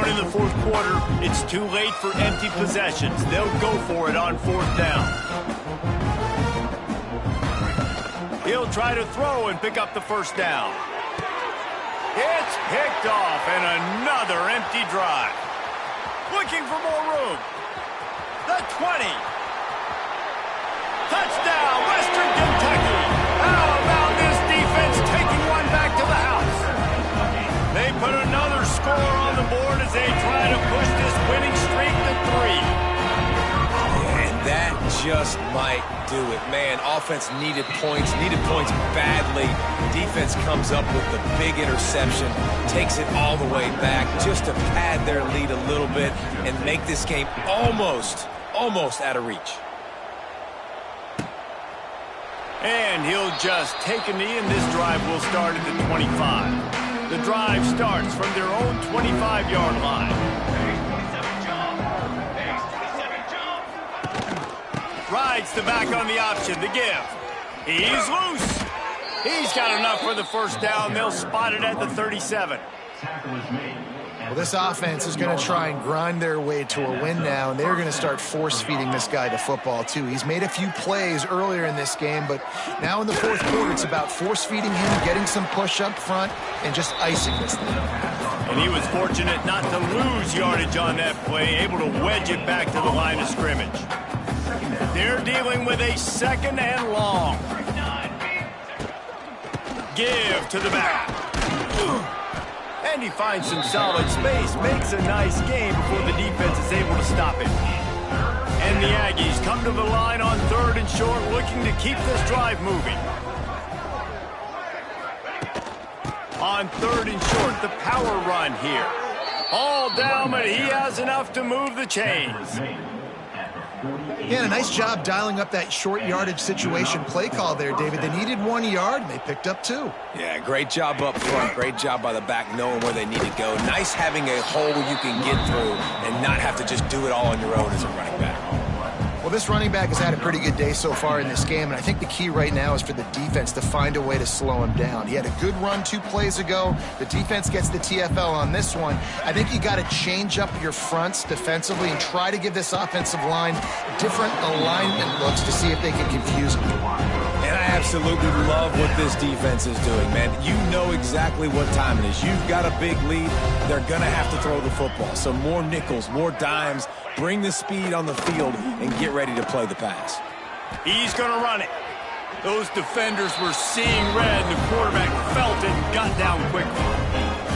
going in the fourth quarter, it's too late for empty possessions. They'll go for it on fourth down. He'll try to throw and pick up the first down. It's picked off, and another empty drive. Looking for more room. The 20. Touchdown, Western Kentucky. How about this defense taking one back to the house? They put another score on the board as they try to push this winning streak to 3. And that just might do it. Man, offense needed points badly. Defense comes up with the big interception, takes it all the way back just to pad their lead a little bit and make this game almost out of reach. And he'll just take a knee, and this drive will start at the 25. The drive starts from their own 25-yard line. Rides the back on the option, the give. He's loose. He's got enough for the first down. They'll spot it at the 37. Well, this offense is going to try and grind their way to a win now, and they're going to start force-feeding this guy the football, too. He's made a few plays earlier in this game, but now in the fourth quarter, it's about force-feeding him, getting some push up front, and just icing this thing. And he was fortunate not to lose yardage on that play, able to wedge it back to the line of scrimmage. They're dealing with a second and long. Give to the back. And he finds some solid space, makes a nice game before the defense is able to stop it. And the Aggies come to the line on third and short, looking to keep this drive moving. On third and short, the power run here. All down, but he has enough to move the chains. Yeah, a nice job dialing up that short yardage situation play call there, David. They needed 1 yard, and they picked up 2. Yeah, great job up front. Great job by the back knowing where they need to go. Nice having a hole where you can get through and not have to just do it all on your own as a running back. Well, this running back has had a pretty good day so far in this game, and I think the key right now is for the defense to find a way to slow him down. He had a good run 2 plays ago. The defense gets the TFL on this one. I think you got to change up your fronts defensively and try to give this offensive line different alignment looks to see if they can confuse him. And I absolutely love what this defense is doing, man. You know exactly what time it is. You've got a big lead. They're going to have to throw the football. So more nickels, more dimes. Bring the speed on the field and get ready to play the pass. He's going to run it. Those defenders were seeing red. The quarterback felt it and got down quickly.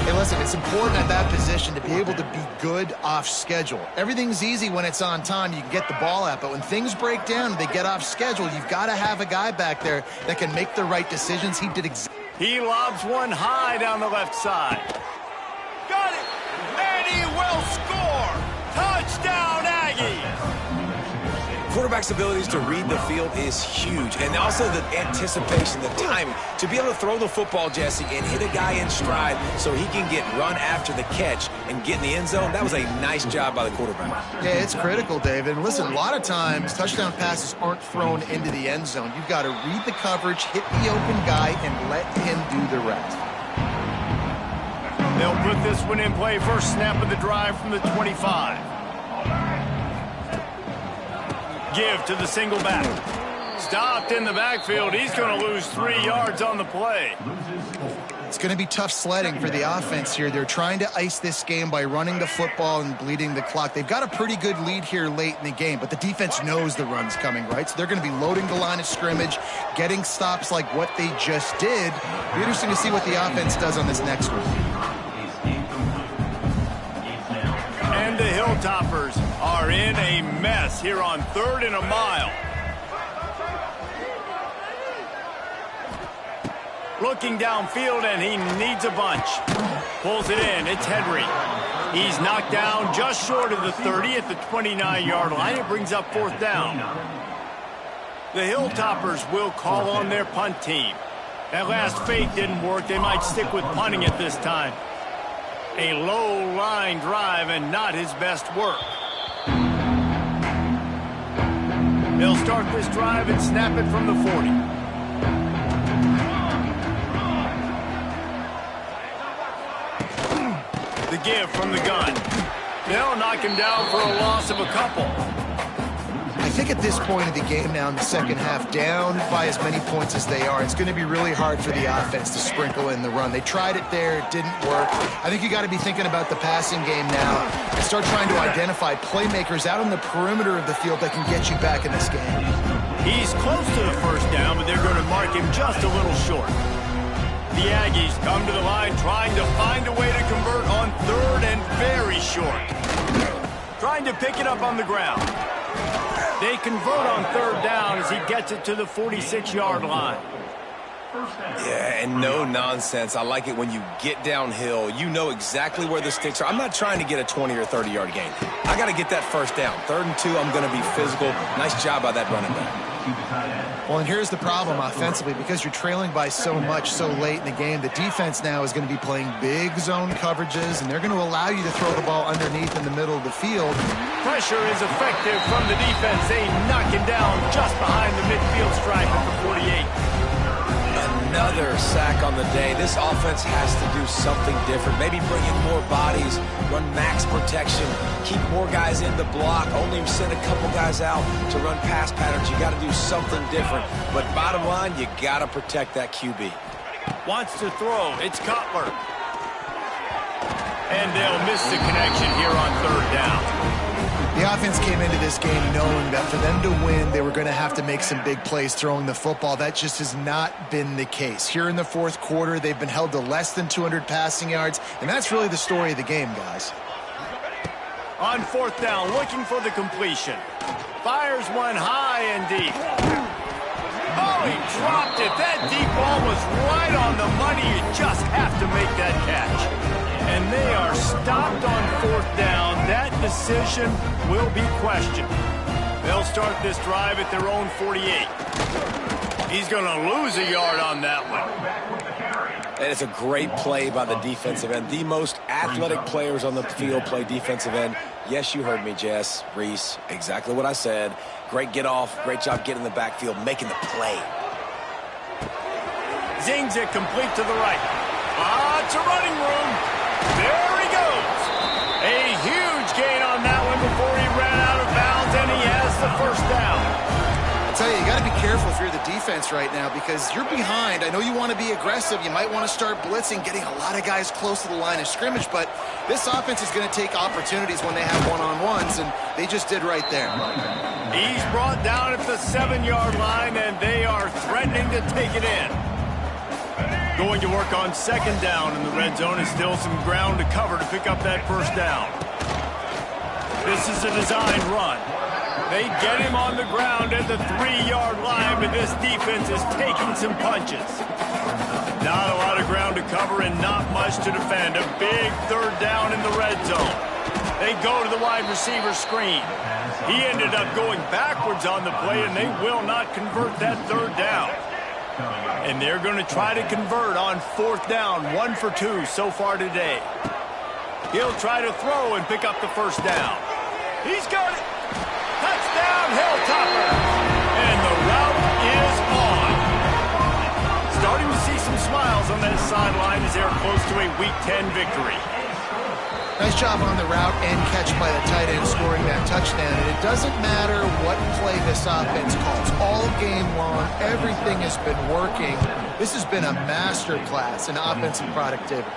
Hey, listen, it's important at that position to be able to be good off schedule. Everything's easy when it's on time. You can get the ball out. But when things break down and they get off schedule, you've got to have a guy back there that can make the right decisions. He did exactly. He lobs one high down the left side. Got it. And he will score. Touchdown, Aggies. Quarterback's abilities to read the field is huge. And also the anticipation, the timing. To be able to throw the football, Jesse, and hit a guy in stride so he can get run after the catch and get in the end zone, that was a nice job by the quarterback. Yeah, it's critical, David. And listen, a lot of times touchdown passes aren't thrown into the end zone. You've got to read the coverage, hit the open guy, and let him do the rest. They'll put this one in play. First snap of the drive from the 25. Give to the single back. Stopped in the backfield. He's going to lose 3 yards on the play. It's going to be tough sledding for the offense here. They're trying to ice this game by running the football and bleeding the clock. They've got a pretty good lead here late in the game, but the defense knows the run's coming, right? So they're going to be loading the line of scrimmage, getting stops like what they just did. It'll be interesting to see what the offense does on this next one. And the Hilltoppers are in a mess here on 3rd and a mile. Looking downfield, and he needs a bunch. Pulls it in. It's Henry. He's knocked down just short of the 30 at the 29-yard line. It brings up 4th down. The Hilltoppers will call on their punt team. That last fake didn't work. They might stick with punting it this time. A low line drive and not his best work. They'll start this drive and snap it from the 40. The give from the gun. They'll knock him down for a loss of a couple. I think at this point of the game now in the second half, down by as many points as they are, it's going to be really hard for the offense to sprinkle in the run. They tried it there. It didn't work. I think you got to be thinking about the passing game now and start trying to identify playmakers out on the perimeter of the field that can get you back in this game. He's close to the first down, but they're going to mark him just a little short. The Aggies come to the line trying to find a way to convert on third and very short. Trying to pick it up on the ground. They convert on third down as he gets it to the 46-yard line. Yeah, and no nonsense. I like it when you get downhill. You know exactly where the sticks are. I'm not trying to get a 20 or 30-yard gain. I got to get that first down. 3rd and 2, I'm going to be physical. Nice job by that running back. Well, and here's the problem offensively. Because you're trailing by so much so late in the game, the defense now is going to be playing big zone coverages, and they're going to allow you to throw the ball underneath in the middle of the field. Pressure is effective from the defense. They knock him down just behind the midfield stripe at the 48. Another sack on the day. This offense has to do something different. Maybe bring in more bodies, run max protection, keep more guys in the block, only send a couple guys out to run pass patterns. You got to do something different. But bottom line, you got to protect that QB. Wants to throw. It's Cutler. And they'll miss the connection here on third down. The offense came into this game knowing that for them to win, they were going to have to make some big plays throwing the football. That just has not been the case. Here in the fourth quarter, they've been held to less than 200 passing yards, and that's really the story of the game, guys. On fourth down, looking for the completion. Fires one high and deep. Oh, he dropped it. That deep ball was right on the money. You just have to make that catch. And they are stopped on fourth down. That decision will be questioned. They'll start this drive at their own 48. He's going to lose a yard on that one. And it's a great play by the defensive end. The most athletic players on the field play defensive end. Yes, you heard me, Jess, Reese. Exactly what I said. Great get off. Great job getting in the backfield, making the play. Zings it complete to the right. Lots of running room. There he goes. A huge gain on that one before he ran out of bounds, and he has the first down. I tell you, you got to be careful if you're the defense right now because you're behind. I know you want to be aggressive. You might want to start blitzing, getting a lot of guys close to the line of scrimmage, but this offense is going to take opportunities when they have one-on-ones, and they just did right there. He's brought down at the 7-yard line, and they are threatening to take it in. Going to work on second down in the red zone is still some ground to cover to pick up that first down. This is a designed run. They get him on the ground at the 3-yard line, but this defense is taking some punches. Not a lot of ground to cover and not much to defend. A big third down in the red zone. They go to the wide receiver screen. He ended up going backwards on the play, and they will not convert that third down. And they're going to try to convert on fourth down, 1 for 2 so far today. He'll try to throw and pick up the first down. He's got it. Touchdown, Hilltopper. And the route is on. Starting to see some smiles on that sideline as they're close to a Week 10 victory. Nice job on the route and catch by the tight end scoring that touchdown. And it doesn't matter what play this offense calls. All game long, everything has been working. This has been a masterclass in offensive productivity.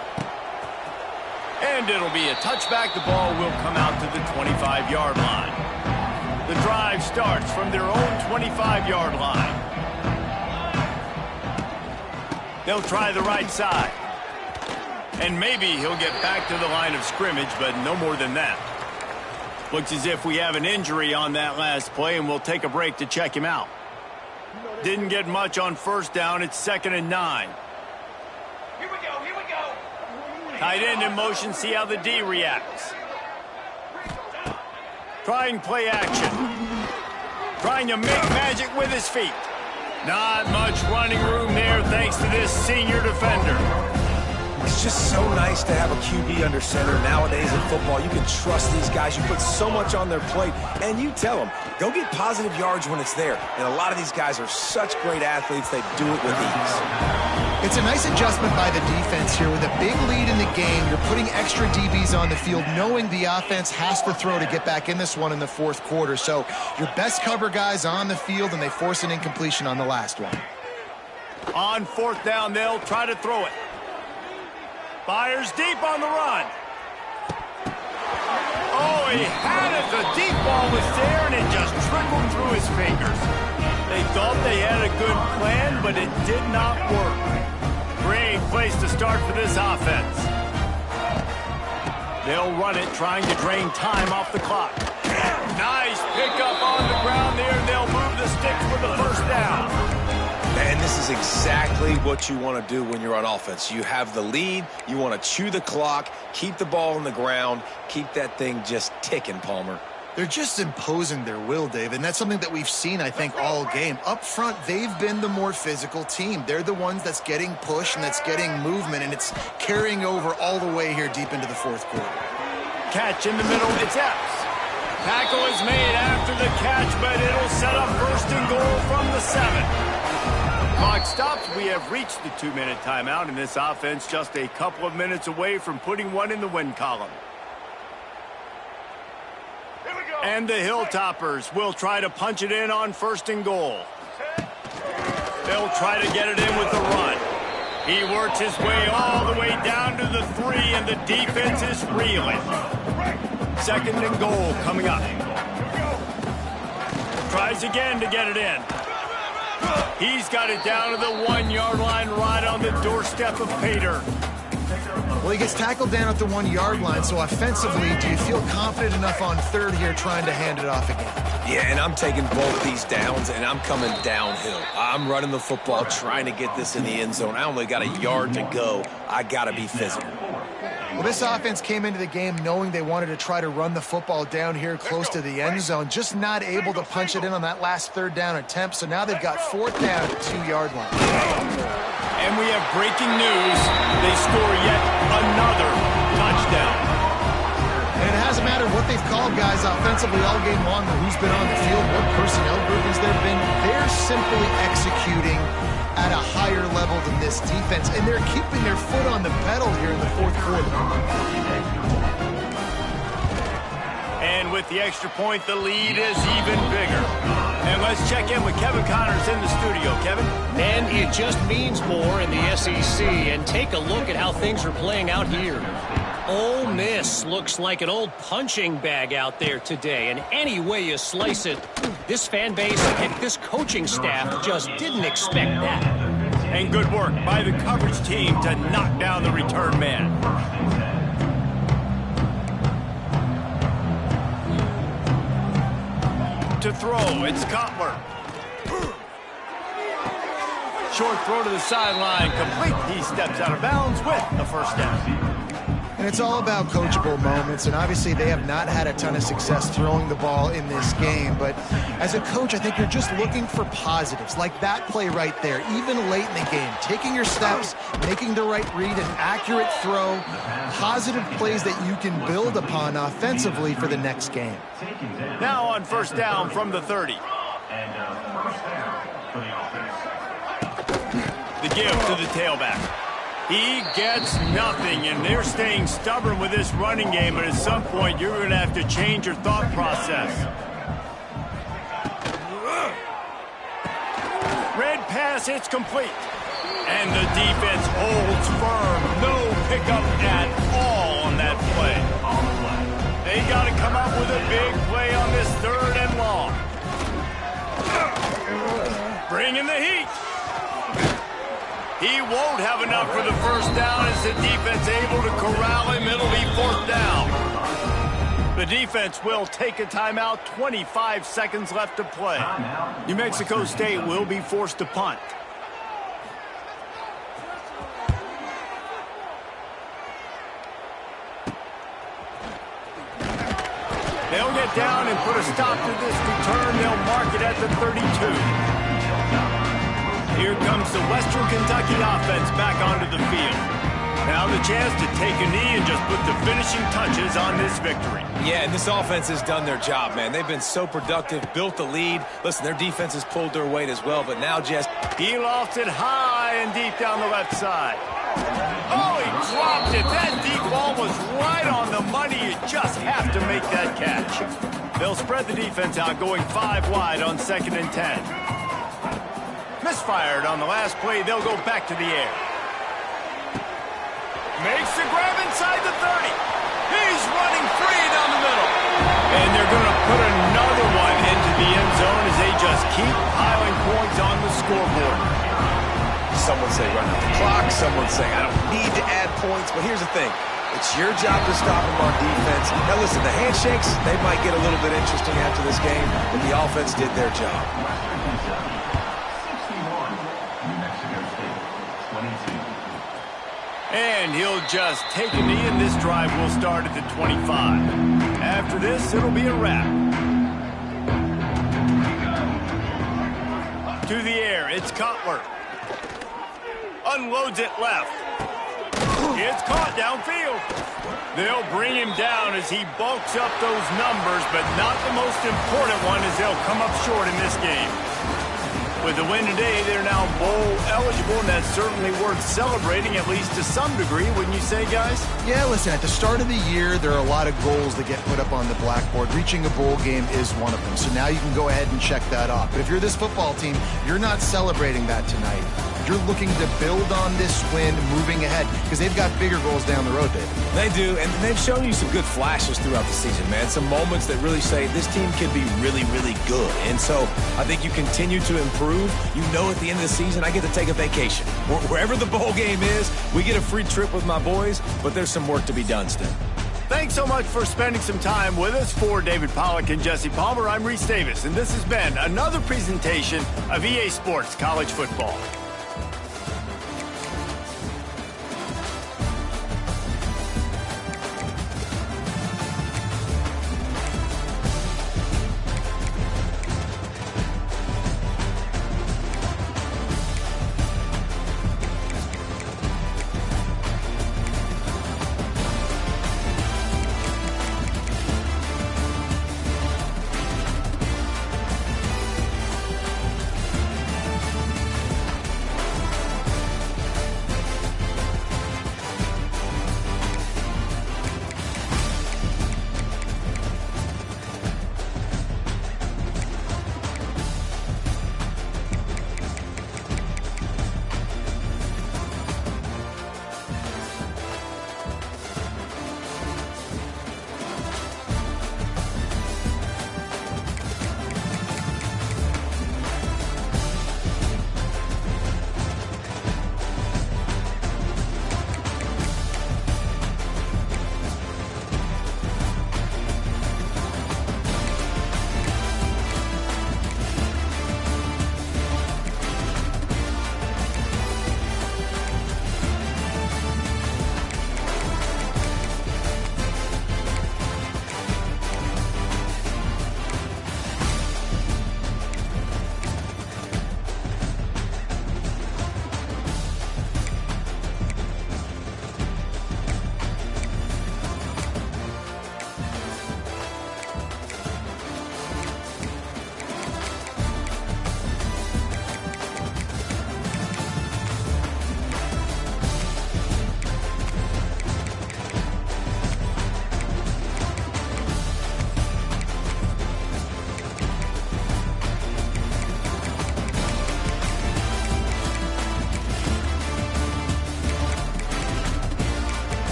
And it'll be a touchback. The ball will come out to the 25-yard line. The drive starts from their own 25-yard line. They'll try the right side. And maybe he'll get back to the line of scrimmage, but no more than that. Looks as if we have an injury on that last play, and we'll take a break to check him out. Didn't get much on first down. It's 2nd and 9. Here we go. Tight end in motion, see how the D reacts. Trying play action. Trying to make magic with his feet. Not much running room there thanks to this senior defender. It's just so nice nice to have a QB under center. Nowadays in football, you can trust these guys. You put so much on their plate, and you tell them, go get positive yards when it's there. And a lot of these guys are such great athletes, they do it with ease. It's a nice adjustment by the defense here. With a big lead in the game, you're putting extra DBs on the field, knowing the offense has to throw to get back in this one in the fourth quarter. So your best cover guys on the field, and they force an incompletion on the last one. On fourth down, they'll try to throw it. Fires deep on the run. Oh, he had it. The deep ball was there, and it just trickled through his fingers. They thought they had a good plan, but it did not work. Great place to start for this offense. They'll run it, trying to drain time off the clock. Nice pickup on the ground there. They'll move the sticks for the first down. And this is exactly what you want to do when you're on offense. You have the lead. You want to chew the clock, keep the ball on the ground, keep that thing just ticking, Palmer. They're just imposing their will, David, and that's something that we've seen, I think, all game. Up front, they've been the more physical team. They're the ones that's getting push and that's getting movement, and it's carrying over all the way here deep into the fourth quarter. Catch in the middle, it's Epps. Tackle is made after the catch, but it'll set up first and goal from the 7. Clock stops. We have reached the 2-minute timeout, and this offense just a couple of minutes away from putting one in the win column. And the Hilltoppers will try to punch it in on first and goal. They'll try to get it in with the run. He works his way all the way down to the 3, and the defense is reeling. Second and goal coming up. Tries again to get it in. He's got it down to the 1-yard line right on the doorstep of Pater. Well, he gets tackled down at the 1-yard line, so offensively, do you feel confident enough on third here trying to hand it off again? Yeah, and I'm taking both these downs, and I'm coming downhill. I'm running the football, trying to get this in the end zone. I only got a yard to go. I got to be physical. Well, this offense came into the game knowing they wanted to try to run the football down here close to the end zone, just not able to punch it in on that last third down attempt, so now they've got fourth down at the 2-yard line. And we have breaking news. They score yet another touchdown. And it hasn't mattered what they've called guys offensively all game long, or who's been on the field, what personnel groupings there have been. They're simply executing at a higher level than this defense, and they're keeping their foot on the pedal here in the fourth quarter. And with the extra point, the lead is even bigger. And let's check in with Kevin Connors in the studio. Kevin? And it just means more in the SEC. And take a look at how things are playing out here. Ole Miss looks like an old punching bag out there today. And any way you slice it, this fan base and this coaching staff just didn't expect that. And good work by the coverage team to knock down the return man. To throw, it's Cutler. Short throw to the sideline, complete. He steps out of bounds with the first down. And it's all about coachable moments, and obviously they have not had a ton of success throwing the ball in this game, but as a coach, I think you're just looking for positives, like that play right there, even late in the game, taking your steps, making the right read, an accurate throw, positive plays that you can build upon offensively for the next game. Now on first down from the 30. The give to the tailback. He gets nothing, and they're staying stubborn with this running game, but at some point you're going to have to change your thought process. Red pass, it's complete. And the defense holds firm. No pickup at all on that play. They got to come up with a big play on this third and long. Bring in the heat. He won't have enough for the first down as the defense able to corral him. It'll be fourth down. The defense will take a timeout. 25 seconds left to play. New Mexico State will be forced to punt. They'll get down and put a stop to this return. They'll mark it at the 32. Here comes the Western Kentucky offense back onto the field. Now the chance to take a knee and just put the finishing touches on this victory. Yeah, and this offense has done their job, man. They've been so productive, built the lead. Listen, their defense has pulled their weight as well, but now just... He lofts it high and deep down the left side. Oh, he dropped it. That deep ball was right on the money. You just have to make that catch. They'll spread the defense out, going 5 wide on 2nd and 10. Misfired on the last play. They'll go back to the air. Makes the grab inside the 30. He's running free down the middle. And they're going to put another one into the end zone as they just keep piling points on the scoreboard. Some would say run out the clock. Some would say I don't need to add points. But here's the thing. It's your job to stop them on defense. Now, listen, the handshakes, they might get a little bit interesting after this game, but the offense did their job. And he'll just take a knee, and this drive will start at the 25. After this, it'll be a wrap. To the air, it's Cutler. Unloads it left. It's caught downfield. They'll bring him down as he bulks up those numbers, but not the most important one as they'll come up short in this game. With the win today, they're now bowl eligible, and that's certainly worth celebrating, at least to some degree, wouldn't you say, guys? Yeah, listen, at the start of the year, there are a lot of goals that get put up on the blackboard. Reaching a bowl game is one of them, so now you can go ahead and check that off. But if you're this football team, you're not celebrating that tonight. You're looking to build on this win moving ahead because they've got bigger goals down the road, David. They do, and they've shown you some good flashes throughout the season, man. Some moments that really say this team can be really, really good. And so I think you continue to improve. You know at the end of the season, I get to take a vacation. Wherever the bowl game is, we get a free trip with my boys, but there's some work to be done still. Thanks so much for spending some time with us. For David Pollack and Jesse Palmer, I'm Reese Davis, and this has been another presentation of EA Sports College Football.